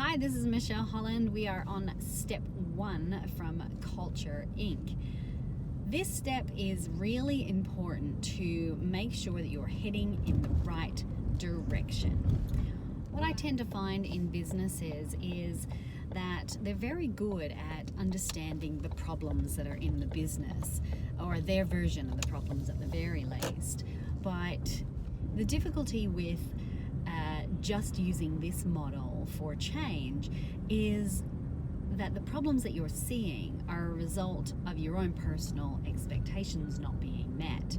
Hi, this is Michelle Holland. We are on step 1 from Culture Inc. This step is really important to make sure that you're heading in the right direction. What I tend to find in businesses is that they're very good at understanding the problems that are in the business, or their version of the problems at the very least. But the difficulty with just using this model for change is that the problems that you're seeing are a result of your own personal expectations not being met.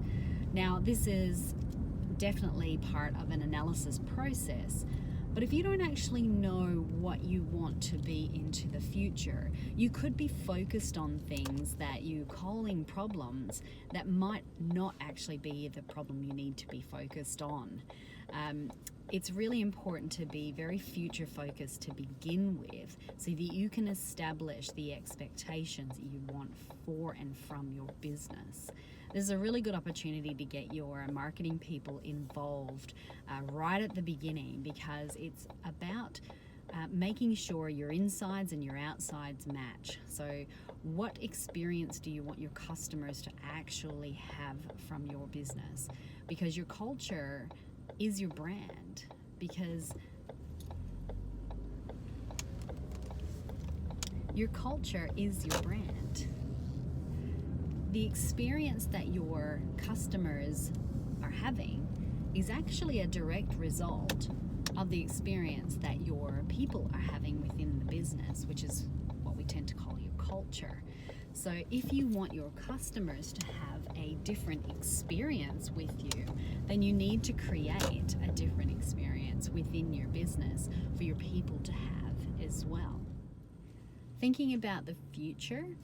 Now, this is definitely part of an analysis process, but if you don't actually know what you want to be into the future, you could be focused on things that you calling problems that might not actually be the problem you need to be focused on. It's really important to be very future focused to begin with, so that you can establish the expectations that you want for and from your business. This is a really good opportunity to get your marketing people involved right at the beginning, because it's about making sure your insides and your outsides match. So what experience do you want your customers to actually have from your business? Because your culture is your brand, because your culture is your brand. The experience that your customers are having is actually a direct result of the experience that your people are having within the business, which is what we tend to call your culture. So if you want your customers to have a different experience with you, then you need to create a different experience within your business for your people to have as well. Thinking about the future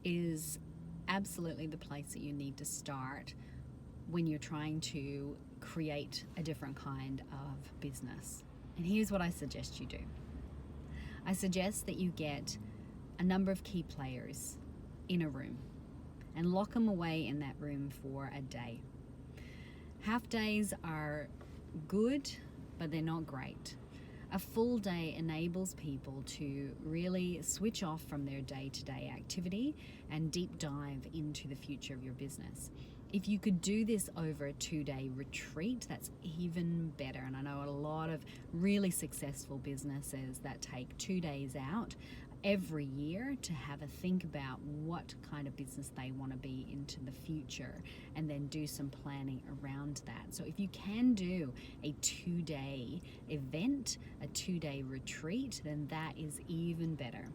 is absolutely the place that you need to start when you're trying to create a different kind of business. And here's what I suggest you do. I suggest that you get a number of key players in a room and lock them away in that room for a day. Half days are good, but they're not great. A full day enables people to really switch off from their day-to-day activity and deep dive into the future of your business. If you could do this over a 2-day retreat, that's even better. And I know a lot of really successful businesses that take 2 days out every year to have a think about what kind of business they want to be into the future, and then do some planning around that. So if you can do a 2-day event, a 2-day retreat, then that is even better.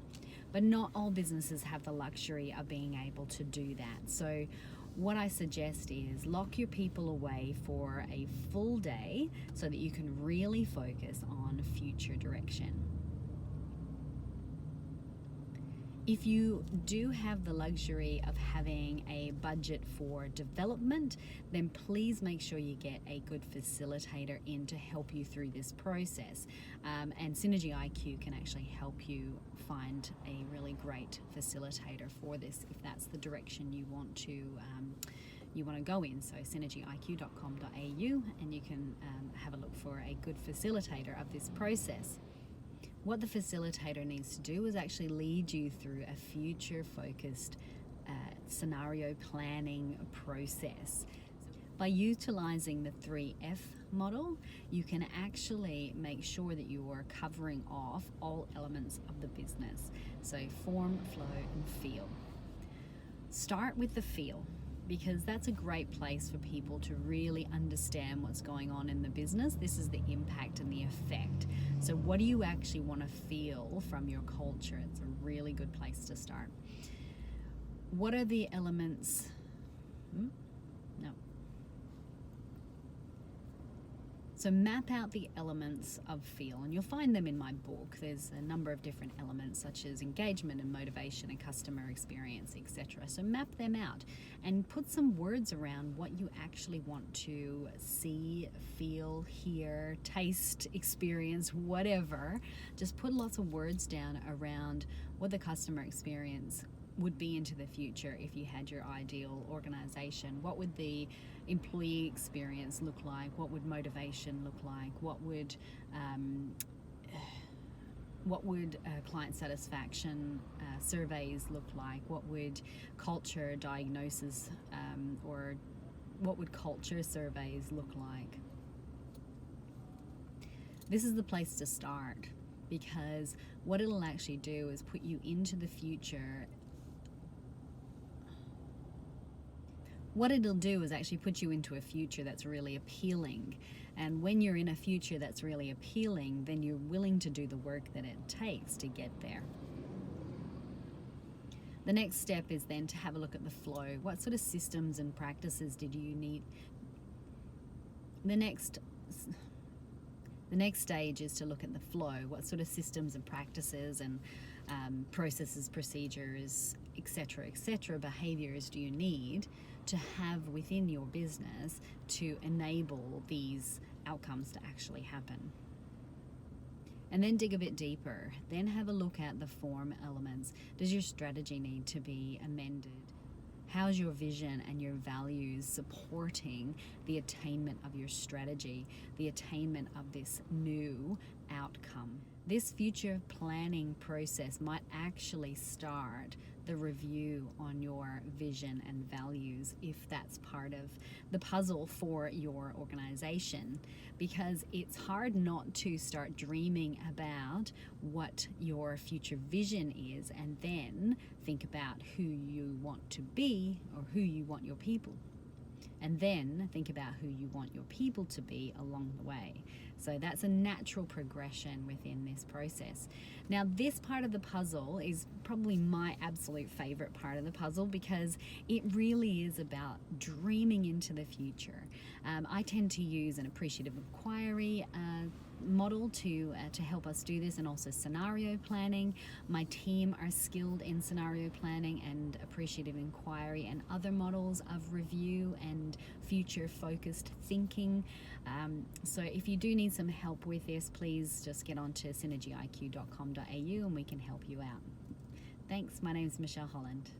But not all businesses have the luxury of being able to do that. So what I suggest is lock your people away for a full day so that you can really focus on future direction. If you do have the luxury of having a budget for development, then please make sure you get a good facilitator in to help you through this process. And SynergyIQ can actually help you find a really great facilitator for this, if that's the direction you want to go in. So SynergyIQ.com.au, and you can have a look for a good facilitator of this process. What the facilitator needs to do is actually lead you through a future-focused scenario planning process. By utilizing the 3F model, you can actually make sure that you are covering off all elements of the business. So form, flow, and feel. Start with the feel, because that's a great place for people to really understand what's going on in the business. This is the impact and the effect. So what do you actually want to feel from your culture? It's a really good place to start. What are the elements? No. So map out the elements of feel, and you'll find them in my book. There's a number of different elements, such as engagement and motivation and customer experience, etc. So map them out and put some words around what you actually want to see, feel, hear, taste, experience, whatever. Just put lots of words down around what the customer experience would be into the future if you had your ideal organization. What would the employee experience look like? What would motivation look like? What would What would client satisfaction surveys look like? What would culture diagnosis or what would culture surveys look like? This is the place to start, because what it'll actually do is put you into the future. What it'll do is actually put you into a future that's really appealing. And when you're in a future that's really appealing, then you're willing to do the work that it takes to get there. The next step is then to have a look at the flow. What sort of systems and practices did you need? The next stage is to look at the flow. What sort of systems and practices and processes, procedures, etc., behaviors do you need to have within your business to enable these outcomes to actually happen? And then dig a bit deeper. Then have a look at the form elements. Does your strategy need to be amended? How's your vision and your values supporting the attainment of your strategy, the attainment of this new outcome? This future planning process might actually start the review on your vision and values, if that's part of the puzzle for your organization, because it's hard not to start dreaming about what your future vision is and then think about who you want to be or who you want your people, and then think about who you want your people to be along the way. So that's a natural progression within this process. Now, this part of the puzzle is probably my absolute favorite part of the puzzle, because it really is about dreaming into the future. I tend to use an appreciative inquiry model to help us do this, and also scenario planning. My team are skilled in scenario planning and appreciative inquiry and other models of review and future focused thinking. So if you do need some help with this, please just get on to synergyiq.com.au and we can help you out. Thanks. My name is Michelle Holland.